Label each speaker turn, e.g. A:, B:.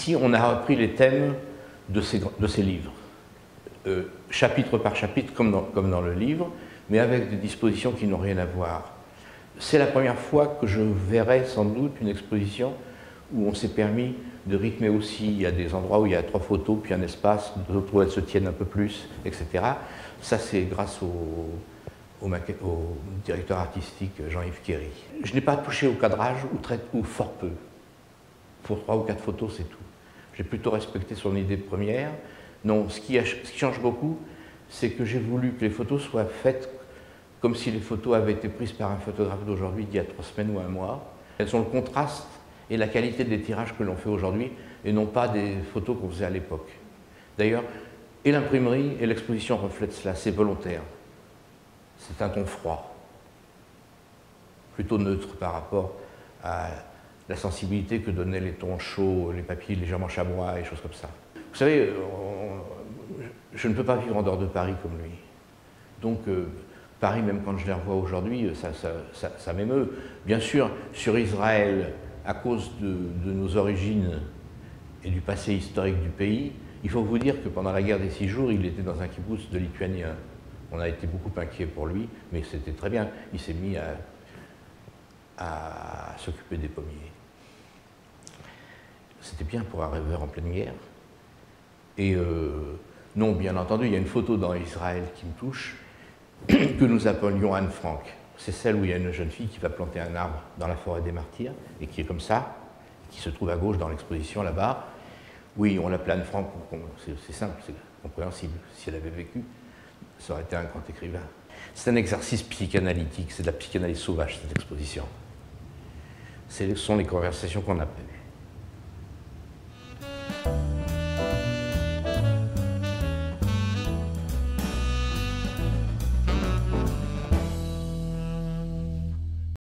A: Ici, on a repris les thèmes de ces livres, chapitre par chapitre, comme dans le livre, mais avec des dispositions qui n'ont rien à voir. C'est la première fois que je verrai sans doute une exposition où on s'est permis de rythmer aussi. Il y a des endroits où il y a 3 photos, puis un espace, d'autres où elles se tiennent un peu plus, etc. Ça, c'est grâce au directeur artistique Jean-Yves Kéry. Je n'ai pas touché au cadrage, ou fort peu. Pour 3 ou 4 photos, c'est tout. J'ai plutôt respecté son idée première. Non, ce qui change beaucoup, c'est que j'ai voulu que les photos soient faites comme si les photos avaient été prises par un photographe d'aujourd'hui d'il y a 3 semaines ou 1 mois. Elles sont le contraste et la qualité des tirages que l'on fait aujourd'hui, et non pas des photos qu'on faisait à l'époque. D'ailleurs, et l'imprimerie et l'exposition reflètent cela, c'est volontaire. C'est un ton froid, plutôt neutre par rapport à la sensibilité que donnaient les tons chauds, les papiers légèrement chamois et choses comme ça. Vous savez, je ne peux pas vivre en dehors de Paris comme lui. Donc, Paris, même quand je les revois aujourd'hui, ça m'émeut. Bien sûr, sur Israël, à cause de nos origines et du passé historique du pays, il faut vous dire que pendant la guerre des 6 jours, il était dans un kibbutz de Lituaniens. On a été beaucoup inquiets pour lui, mais c'était très bien. Il s'est mis à s'occuper des pommiers. C'était bien pour un rêveur en pleine guerre. Et non, bien entendu, il y a une photo dans Israël qui me touche, que nous appelions Anne Frank. C'est celle où il y a une jeune fille qui va planter un arbre dans la forêt des Martyrs, et qui est comme ça, qui se trouve à gauche dans l'exposition là-bas. Oui, on l'appelait Anne Frank, c'est simple, c'est compréhensible. Si elle avait vécu, ça aurait été un grand écrivain. C'est un exercice psychanalytique, c'est de la psychanalyse sauvage, cette exposition. Ce sont les conversations qu'on appelle.